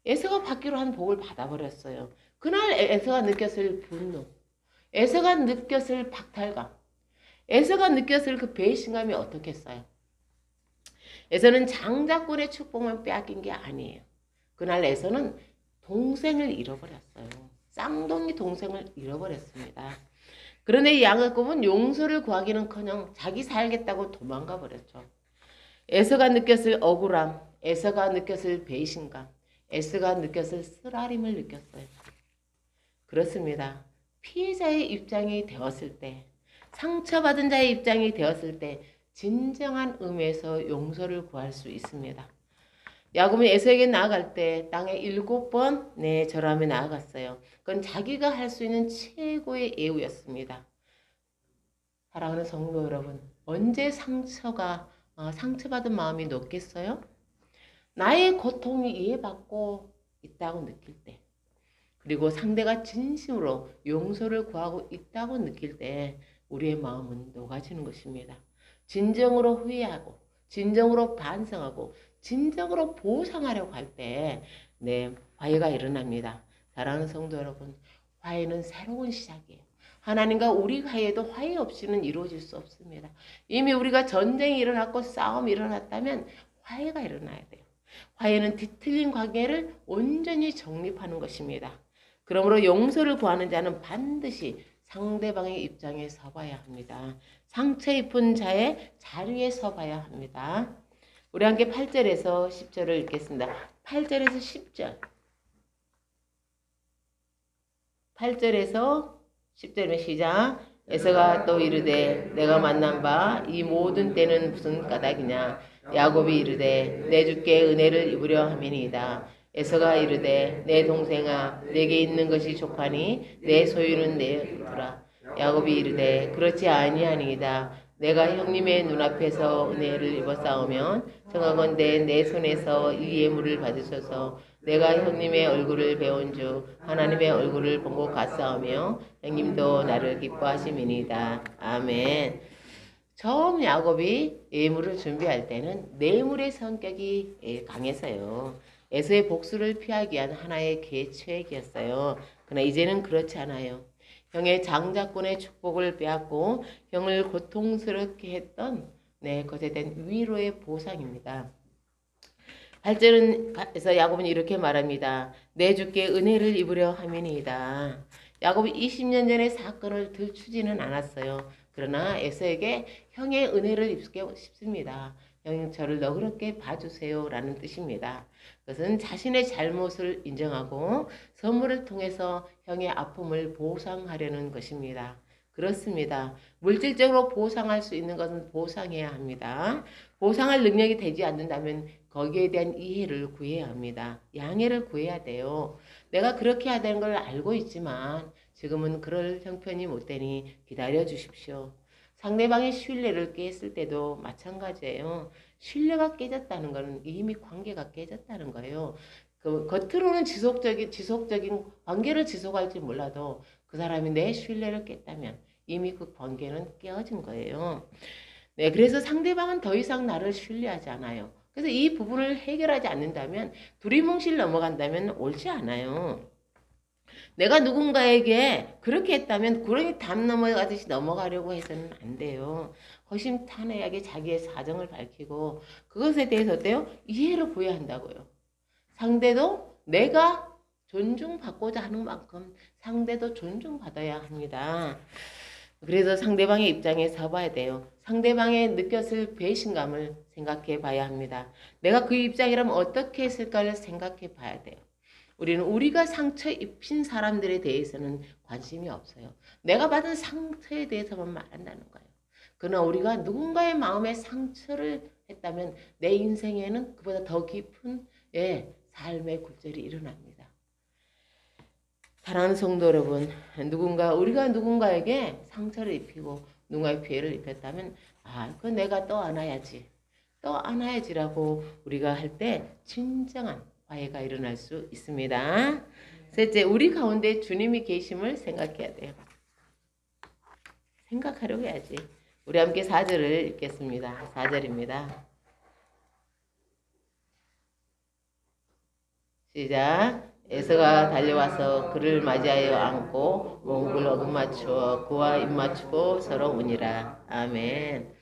에서가 받기로 한 복을 받아버렸어요. 그날 에서가 느꼈을 분노, 에서가 느꼈을 박탈감, 에서가 느꼈을 그 배신감이 어떻겠어요? 에서는 장자권의 축복만 빼앗긴 게 아니에요. 그날 에서는 동생을 잃어버렸어요. 쌍둥이 동생을 잃어버렸습니다. 그런데 야곱은 용서를 구하기는커녕 자기 살겠다고 도망가 버렸죠. 에서가 느꼈을 억울함, 에서가 느꼈을 배신감, 에서가 느꼈을 쓰라림을 느꼈어요. 그렇습니다. 피해자의 입장이 되었을 때, 상처받은 자의 입장이 되었을 때 진정한 의미에서 용서를 구할 수 있습니다. 야곱은 에서에게 나아갈 때 땅에 7번 절하며 나아갔어요. 그건 자기가 할 수 있는 최고의 예우였습니다. 사랑하는 성도 여러분, 언제 상처받은 마음이 높겠어요? 나의 고통이 이해받고 있다고 느낄 때, 그리고 상대가 진심으로 용서를 구하고 있다고 느낄 때 우리의 마음은 녹아지는 것입니다. 진정으로 후회하고 진정으로 반성하고 진정으로 보상하려고 할 때 화해가 일어납니다. 사랑하는 성도 여러분, 화해는 새로운 시작이에요. 하나님과 우리 화해도 화해 없이는 이루어질 수 없습니다. 이미 우리가 전쟁이 일어났고 싸움이 일어났다면 화해가 일어나야 돼요. 화해는 뒤틀린 관계를 온전히 정립하는 것입니다. 그러므로 용서를 구하는 자는 반드시 상대방의 입장에 서봐야 합니다. 상처 입은 자의 자리에 서봐야 합니다. 우리 함께 8절에서 10절을 읽겠습니다. 8절에서 10절. 8절에서 10절이면 시작. 에서가 또 이르되 내가 만난 바 이 모든 때는 무슨 까닭이냐. 야곱이 이르되 내 주께 은혜를 입으려 함이니이다. 에서가 이르되 내 동생아 내게 있는 것이 족하니 내 소유는 내 두라. 야곱이 이르되 그렇지 아니하니이다. 내가 형님의 눈앞에서 은혜를 입었사오면 청하건대 내 손에서 이 예물을 받으소서. 내가 형님의 얼굴을 배운 주 하나님의 얼굴을 본 것 같사오며 형님도 나를 기뻐하심이니이다. 아멘. 처음 야곱이 예물을 준비할 때는 뇌물의 성격이 강해서요. 에서의 복수를 피하기 위한 하나의 계획이었어요. 그러나 이제는 그렇지 않아요. 형의 장자권의 축복을 빼앗고 형을 고통스럽게 했던 것에 대한 위로의 보상입니다. 8절에서 야곱은 이렇게 말합니다. 내 주께 은혜를 입으려 함이니이다. 야곱이 20년 전의 사건을 들추지는 않았어요. 그러나 에서에게 형의 은혜를 입고 싶습니다. 형 저를 너그럽게 봐주세요 라는 뜻입니다. 그것은 자신의 잘못을 인정하고 선물을 통해서 형의 아픔을 보상하려는 것입니다. 그렇습니다. 물질적으로 보상할 수 있는 것은 보상해야 합니다. 보상할 능력이 되지 않는다면 거기에 대한 이해를 구해야 합니다. 양해를 구해야 돼요. 내가 그렇게 해야 되는 걸 알고 있지만 지금은 그럴 형편이 못 되니 기다려 주십시오. 상대방의 신뢰를 깼을 때도 마찬가지예요. 신뢰가 깨졌다는 것은 이미 관계가 깨졌다는 거예요. 겉으로는 지속적인 관계를 지속할지 몰라도 그 사람이 내 신뢰를 깼다면 이미 그 관계는 깨어진 거예요. 그래서 상대방은 더 이상 나를 신뢰하지 않아요. 그래서 이 부분을 해결하지 않는다면 두리뭉실 넘어간다면 옳지 않아요. 내가 누군가에게 그렇게 했다면 구렁이 담 넘어가듯이 넘어가려고 해서는 안 돼요. 허심탄회하게 자기의 사정을 밝히고 그것에 대해서 어때요? 이해를 구해야 한다고요. 상대도 내가 존중받고자 하는 만큼 상대도 존중받아야 합니다. 그래서 상대방의 입장에 서봐야 돼요. 상대방의 느꼈을 배신감을 생각해 봐야 합니다. 내가 그 입장이라면 어떻게 했을까를 생각해 봐야 돼요. 우리는 우리가 상처 입힌 사람들에 대해서는 관심이 없어요. 내가 받은 상처에 대해서만 말한다는 거예요. 그러나 우리가 누군가의 마음에 상처를 했다면 내 인생에는 그보다 더 깊은 삶의 굴절이 일어납니다. 사랑하는 성도 여러분, 우리가 누군가에게 상처를 입히고 누군가의 피해를 입혔다면 그건 내가 또 안아야지라고 우리가 할 때 진정한 화해가 일어날 수 있습니다. 셋째, 우리 가운데 주님이 계심을 생각해야 돼요. 생각하려고 해야지. 우리 함께 4절을 읽겠습니다. 4절입니다. 시작. 에서가 달려와서 그를 맞이하여 안고 목을 어긋맞추어 그와 입맞추고 서로 우니라. 아멘.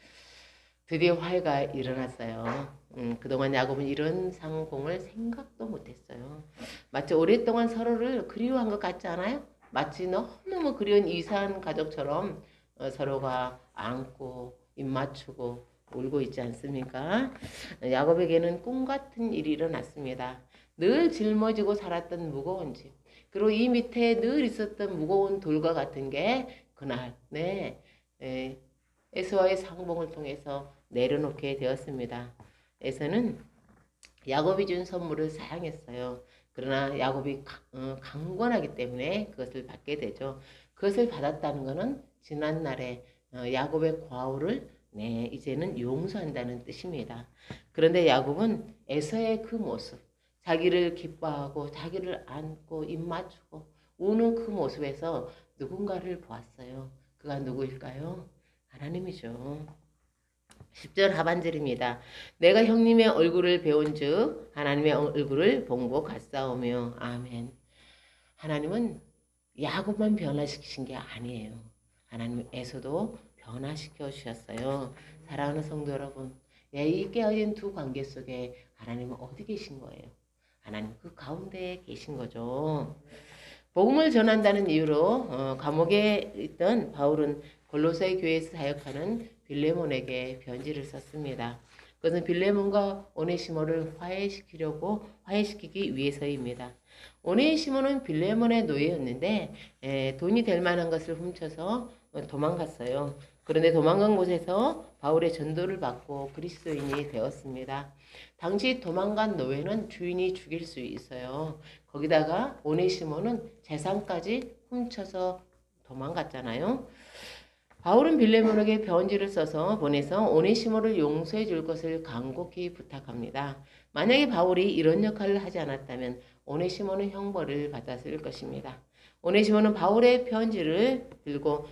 드디어 화해가 일어났어요. 그동안 야곱은 이런 상공을 생각도 못했어요. 마치 오랫동안 서로를 그리워한 것 같지 않아요? 마치 너무너무 그리운 이산 가족처럼 서로가 안고 입 맞추고 울고 있지 않습니까? 야곱에게는 꿈 같은 일이 일어났습니다. 늘 짊어지고 살았던 무거운 짐, 그리고 이 밑에 늘 있었던 무거운 돌과 같은 게 그날 에서와의 상봉을 통해서 내려놓게 되었습니다. 에서는 야곱이 준 선물을 사양했어요. 그러나 야곱이 강권하기 때문에 그것을 받게 되죠. 그것을 받았다는 것은 지난날에 야곱의 과오를 이제는 용서한다는 뜻입니다. 그런데 야곱은 에서의 그 모습, 자기를 기뻐하고 자기를 안고 입 맞추고 우는 그 모습에서 누군가를 보았어요. 그가 누구일까요? 하나님이죠. 10절 하반절입니다. 내가 형님의 얼굴을 배운즉 하나님의 얼굴을 본고 같사오며. 아멘. 하나님은 야곱만 변화시키신 게 아니에요. 하나님은 에서도 변화시켜 주셨어요. 사랑하는 성도 여러분, 이 깨어진 두 관계 속에 하나님은 어디 계신 거예요? 하나님 그 가운데에 계신 거죠. 복음을 전한다는 이유로 감옥에 있던 바울은 골로새 교회에서 사역하는 빌레몬에게 편지를 썼습니다. 그것은 빌레몬과 오네시모를 화해시키기 위해서입니다. 오네시모는 빌레몬의 노예였는데 돈이 될 만한 것을 훔쳐서 도망갔어요. 그런데 도망간 곳에서 바울의 전도를 받고 그리스도인이 되었습니다. 당시 도망간 노예는 주인이 죽일 수 있어요. 거기다가 오네시모는 재산까지 훔쳐서 도망갔잖아요. 바울은 빌레몬에게 편지를 써서 보내서 오네시모를 용서해 줄 것을 간곡히 부탁합니다. 만약에 바울이 이런 역할을 하지 않았다면 오네시모는 형벌을 받았을 것입니다. 오네시모는 바울의 편지를 들고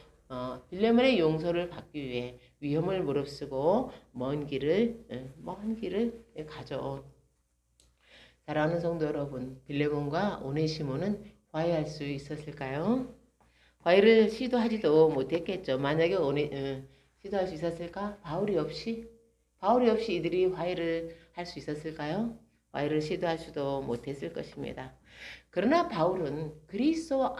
빌레몬의 용서를 받기 위해 위험을 무릅쓰고 먼 길을 가죠. 사랑하는 성도 여러분, 빌레몬과 오네시모는 화해할 수 있었을까요? 화해를 시도하지도 못했겠죠. 만약에 시도할 수 있었을까? 바울이 없이 이들이 화해를 할 수 있었을까요? 화해를 시도할 수도 못했을 것입니다. 그러나 바울은 그리스도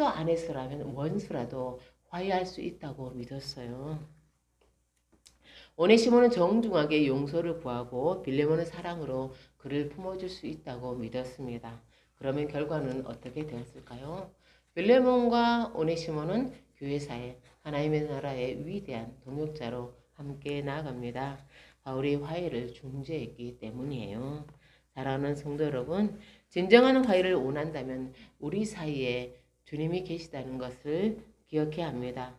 안에서라면 원수라도 화해할 수 있다고 믿었어요. 오네시모는 정중하게 용서를 구하고 빌레몬의 사랑으로 그를 품어줄 수 있다고 믿었습니다. 그러면 결과는 어떻게 되었을까요? 빌레몬과 오네시모는 교회사에 하나님의 나라의 위대한 동역자로 함께 나아갑니다. 바울이 화해를 중재했기 때문이에요. 사랑하는 성도 여러분, 진정한 화해를 원한다면 우리 사이에 주님이 계시다는 것을 기억해야 합니다.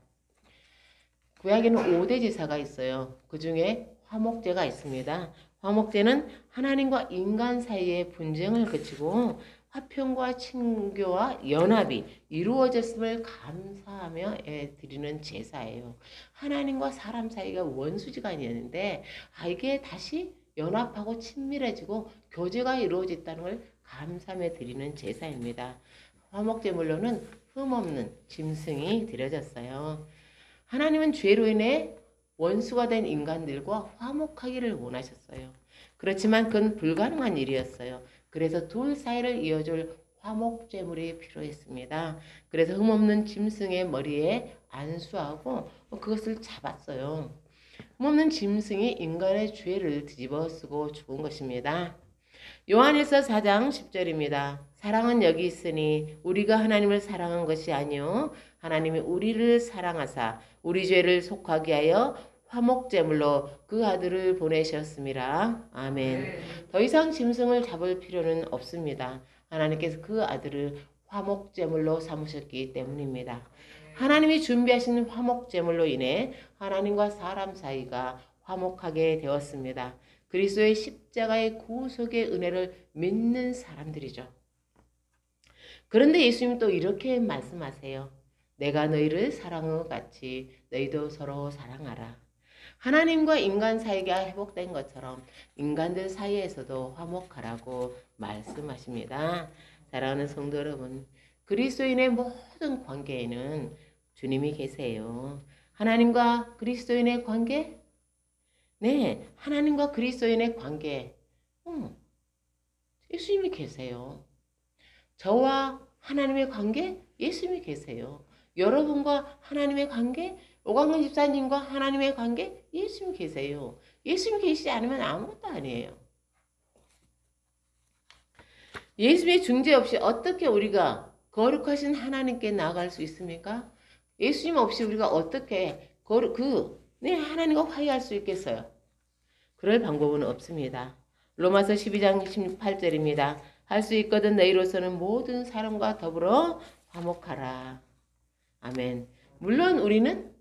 구약에는 5대 제사가 있어요. 그 중에 화목제가 있습니다. 화목제는 하나님과 인간 사이의 분쟁을 그치고 화평과 친교와 연합이 이루어졌음을 감사하며 드리는 제사예요. 하나님과 사람 사이가 원수지간이었는데 이게 다시 연합하고 친밀해지고 교제가 이루어졌다는 걸 감사하며 드리는 제사입니다. 화목제물로는 흠없는 짐승이 드려졌어요. 하나님은 죄로 인해 원수가 된 인간들과 화목하기를 원하셨어요. 그렇지만 그건 불가능한 일이었어요. 그래서 둘 사이를 이어줄 화목제물이 필요했습니다. 그래서 흠없는 짐승의 머리에 안수하고 그것을 잡았어요. 흠없는 짐승이 인간의 죄를 뒤집어 쓰고 죽은 것입니다. 요한일서 4장 10절입니다. 사랑은 여기 있으니 우리가 하나님을 사랑한 것이 아니요 하나님이 우리를 사랑하사 우리 죄를 속하게 하여 화목제물로 그 아들을 보내셨습니다. 아멘. 더 이상 짐승을 잡을 필요는 없습니다. 하나님께서 그 아들을 화목제물로 삼으셨기 때문입니다. 하나님이 준비하신 화목제물로 인해 하나님과 사람 사이가 화목하게 되었습니다. 그리스도의 십자가의 구속의 은혜를 믿는 사람들이죠. 그런데 예수님 또 이렇게 말씀하세요. 내가 너희를 사랑한 것 같이 너희도 서로 사랑하라. 하나님과 인간 사이가 회복된 것처럼 인간들 사이에서도 화목하라고 말씀하십니다. 사랑하는 성도 여러분, 그리스도인의 모든 관계에는 주님이 계세요. 하나님과 그리스도인의 관계, 네, 하나님과 그리스도인의 관계. 예수님이 계세요. 저와 하나님의 관계, 예수님이 계세요. 여러분과 하나님의 관계, 오광근 집사님과 하나님의 관계, 예수님이 계세요. 예수님이 계시지 않으면 아무것도 아니에요. 예수님의 중재 없이 어떻게 우리가 거룩하신 하나님께 나아갈 수 있습니까? 예수님 없이 우리가 어떻게 하나님과 화해할 수 있겠어요? 그럴 방법은 없습니다. 로마서 12장 18절입니다. 할 수 있거든 너희로서는 모든 사람과 더불어 화목하라. 아멘. 물론 우리는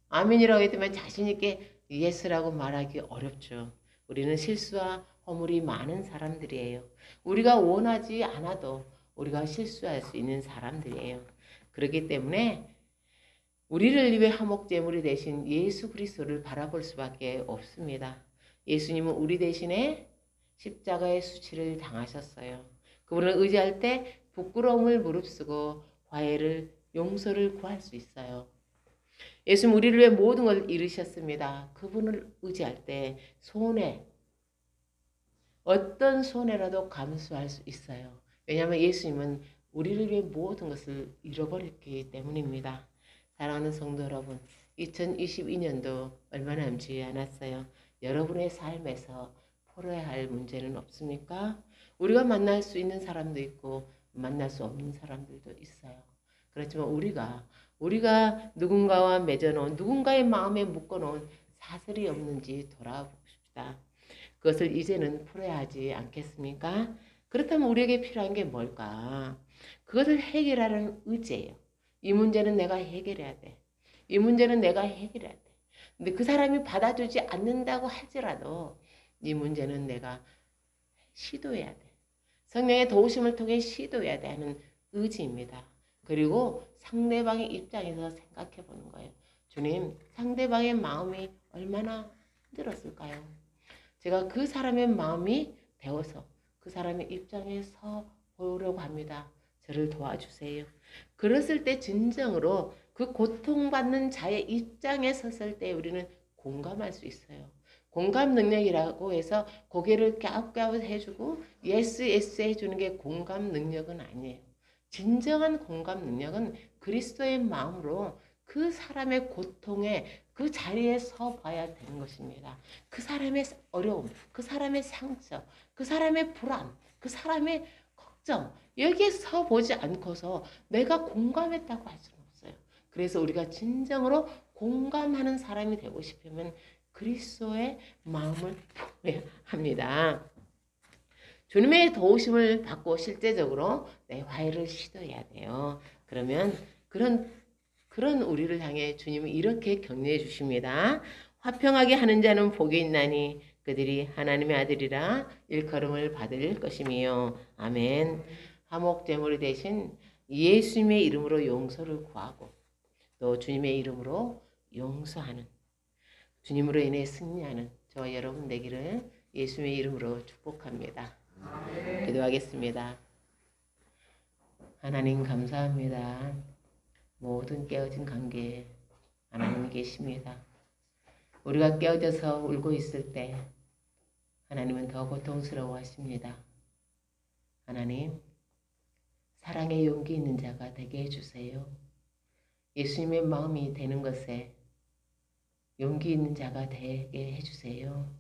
아멘이라고 했지만 자신있게 예스라고 말하기 어렵죠. 우리는 실수와 허물이 많은 사람들이에요. 우리가 원하지 않아도 우리가 실수할 수 있는 사람들이에요. 그렇기 때문에 우리를 위해 화목제물이 되신 예수 그리스도를 바라볼 수밖에 없습니다. 예수님은 우리 대신에 십자가의 수치를 당하셨어요. 그분을 의지할 때 부끄러움을 무릅쓰고 화해를 용서를 구할 수 있어요. 예수는 우리를 위해 모든 걸 이루셨습니다. 그분을 의지할 때 어떤 손해라도 감수할 수 있어요. 왜냐하면 예수님은 우리를 위해 모든 것을 잃어버렸기 때문입니다. 사랑하는 성도 여러분, 2022년도 얼마 남지 않았어요. 여러분의 삶에서 풀어야 할 문제는 없습니까? 우리가 만날 수 있는 사람도 있고 만날 수 없는 사람들도 있어요. 그렇지만 우리가 누군가와 맺어놓은 누군가의 마음에 묶어놓은 사슬이 없는지 돌아봅시다. 그것을 이제는 풀어야 하지 않겠습니까? 그렇다면 우리에게 필요한 게 뭘까? 그것을 해결하는 의지예요. 이 문제는 내가 해결해야 돼. 이 문제는 내가 해결해야 돼. 근데 그 사람이 받아주지 않는다고 할지라도 이 문제는 내가 시도해야 돼. 성령의 도우심을 통해 시도해야 돼 하는 의지입니다. 그리고 상대방의 입장에서 생각해 보는 거예요. 주님, 상대방의 마음이 얼마나 힘들었을까요? 제가 그 사람의 마음이 배워서 그 사람의 입장에 서 보려고 합니다. 저를 도와주세요. 그랬을 때 진정으로 그 고통받는 자의 입장에 섰을 때 우리는 공감할 수 있어요. 공감 능력이라고 해서 고개를 갸웃갸웃 해주고 예스 해주는 게 공감 능력은 아니에요. 진정한 공감 능력은 그리스도의 마음으로 그 사람의 고통에 그 자리에 서 봐야 되는 것입니다. 그 사람의 어려움, 그 사람의 상처, 그 사람의 불안, 그 사람의 걱정, 여기에 서 보지 않고서 내가 공감했다고 할 수는 없어요. 그래서 우리가 진정으로 공감하는 사람이 되고 싶으면 그리스도의 마음을 품어야 합니다. 주님의 도우심을 받고 실제적으로 내 화해를 시도해야 돼요. 그러면 그런 우리를 향해 주님은 이렇게 격려해 주십니다. 화평하게 하는 자는 복이 있나니 그들이 하나님의 아들이라 일컬음을 받을 것이며. 아멘. 화목제물이 되신 예수님의 이름으로 용서를 구하고 또 주님의 이름으로 용서하는, 주님으로 인해 승리하는 저와 여러분 되기를 예수님의 이름으로 축복합니다. 기도하겠습니다. 하나님 감사합니다. 모든 깨어진 관계에 하나님이 계십니다. 우리가 깨어져서 울고 있을 때 하나님은 더 고통스러워 하십니다. 하나님, 사랑의 용기 있는 자가 되게 해주세요. 예수님의 마음이 되는 것에 용기 있는 자가 되게 해주세요.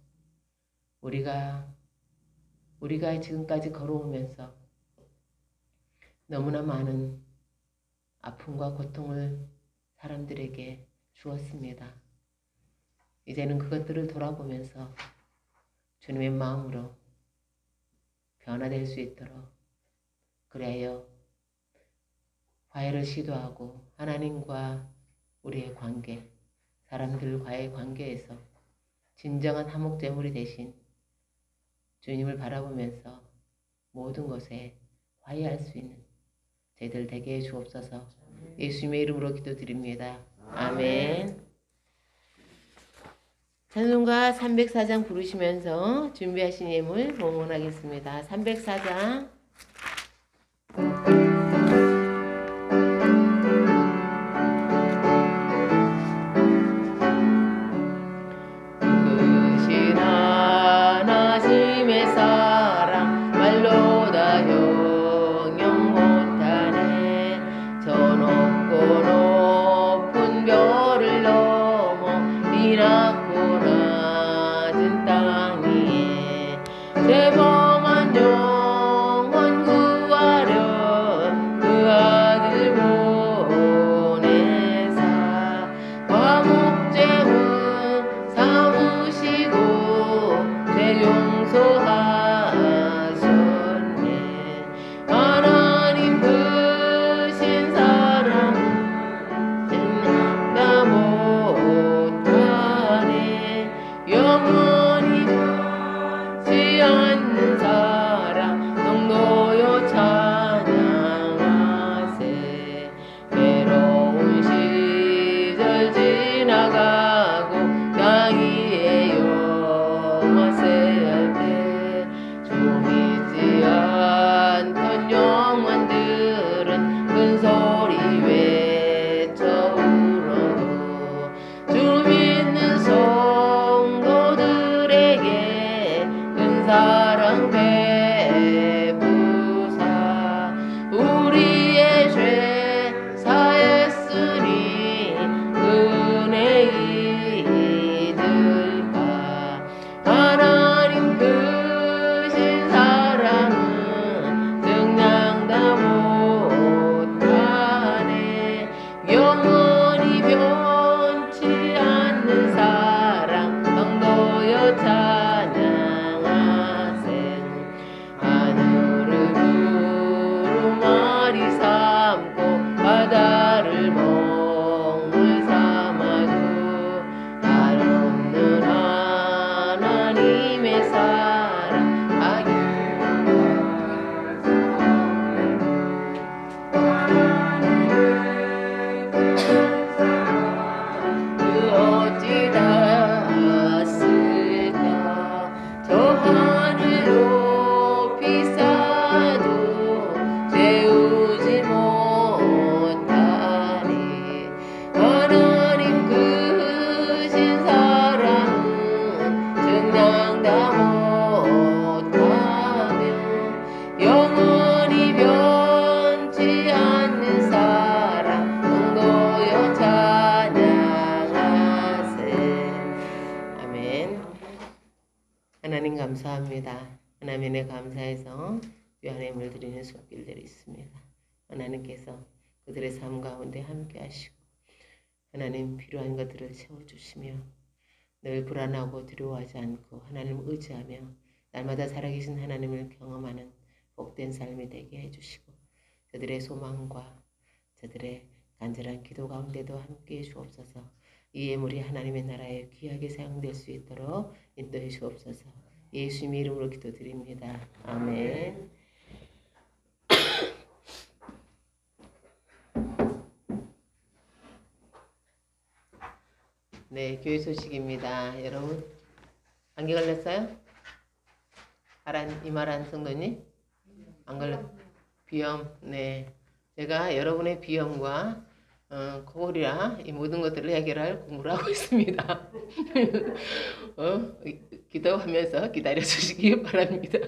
우리가 지금까지 걸어오면서 너무나 많은 아픔과 고통을 사람들에게 주었습니다. 이제는 그것들을 돌아보면서 주님의 마음으로 변화될 수 있도록 그래요. 화해를 시도하고 하나님과 우리의 관계, 사람들과의 관계에서 진정한 화목제물이 되신 주님을 바라보면서 모든 것에 화해할 수 있는 저희들 되게 해 주옵소서. 예수님의 이름으로 기도드립니다. 아멘. 찬송가 304장 부르시면서 준비하신 예물 봉헌하겠습니다. 304장. 기도합니다. 하나님의 감사해서 주 하나님을 드리는 손길들이 있습니다. 하나님께서 그들의 삶 가운데 함께 하시고 하나님 필요한 것들을 채워주시며 늘 불안하고 두려워하지 않고 하나님을 의지하며 날마다 살아계신 하나님을 경험하는 복된 삶이 되게 해주시고 저들의 소망과 저들의 간절한 기도 가운데도 함께해 주옵소서. 이 예물이 하나님의 나라에 귀하게 사용될 수 있도록 인도해 주옵소서. 예수님의 이름으로 기도드립니다. 아멘. 네, 교회 소식입니다. 여러분, 감기 걸렸어요? 이마란 성도님? 안 걸렸? 비염, 네. 제가 여러분의 비염과 코골이라 이 모든 것들을 해결할 공부를 하고 있습니다. 기도하면서 기다려 주시기 바랍니다.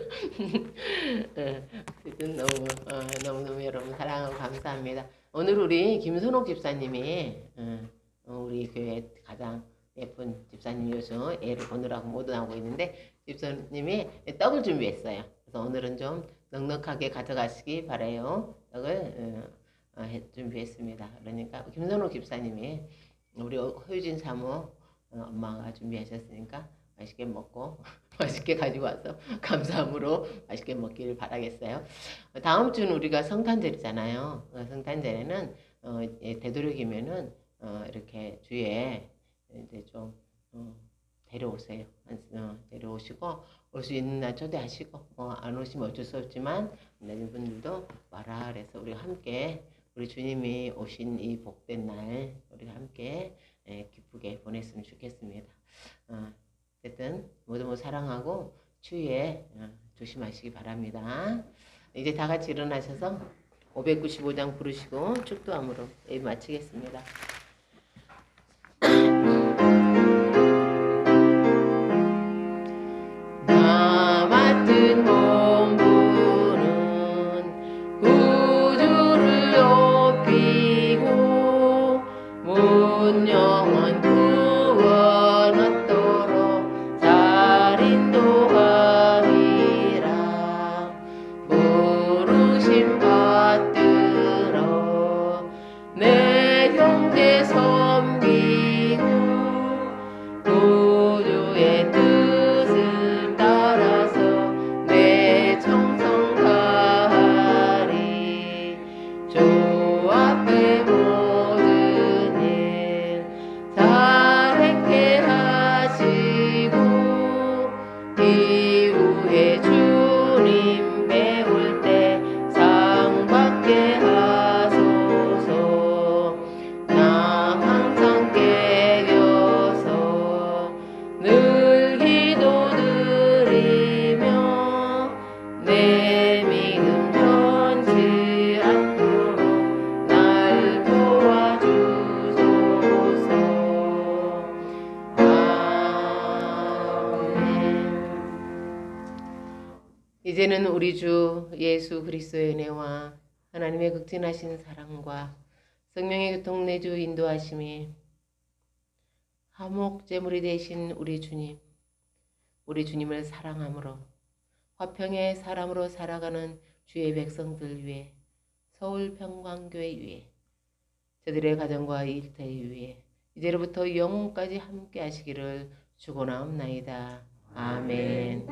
어쨌든 너무너무 여러분 사랑하고 감사합니다. 오늘 우리 김선옥 집사님이 우리 교회 가장 예쁜 집사님 요즘 애를 보느라고 못 나오고 있는데 집사님이 떡을 준비했어요. 그래서 오늘은 좀 넉넉하게 가져가시기 바라요. 떡을 준비했습니다. 그러니까 김선옥 집사님이 우리 효진 사모 엄마가 준비하셨으니까 맛있게 먹고 맛있게 가지고 와서 감사함으로 맛있게 먹기를 바라겠어요. 다음 주는 우리가 성탄절이잖아요. 성탄절에는 되도록이면은 이렇게 주에 이제 좀 데려오세요. 데려오시고 올 수 있는 날 초대하시고 안 오시면 어쩔 수 없지만 있는 분들도 와라. 그래서 우리 함께 우리 주님이 오신 이 복된 날 우리 함께 기쁘게 보냈으면 좋겠습니다. 어쨌든 모두 사랑하고 추위에 조심하시기 바랍니다. 이제 다 같이 일어나셔서 595장 부르시고 축도함으로 예배 마치겠습니다. 나 맡은 본분은 구주를 높이고 문 영원 구원 얻도록 잘 인도하리라. 부르심 받들어 내 형제 섬기고 구주의 뜻을 따라서 내 정성 다하리. 주 앞에 모든 일 잘했게 하시고 이후에 주님 배울 때 상 받게 하소서. 나 항상 깨어서 늘 기도드리며 내 믿음 변치 않도록 날 도와주소서. 아멘. 이제는 우리 주 예수 그리스도의 은혜와 하나님의 극진하신 사랑과 성령의 교통 내주 인도하심이 화목 제물이 되신 우리 주님을 사랑함으로 화평의 사람으로 살아가는 주의 백성들 위해 서울 평강교회 위해 저들의 가정과 일터 위해 이제로부터 영원까지 함께 하시기를 축원하옵나이다. 아멘.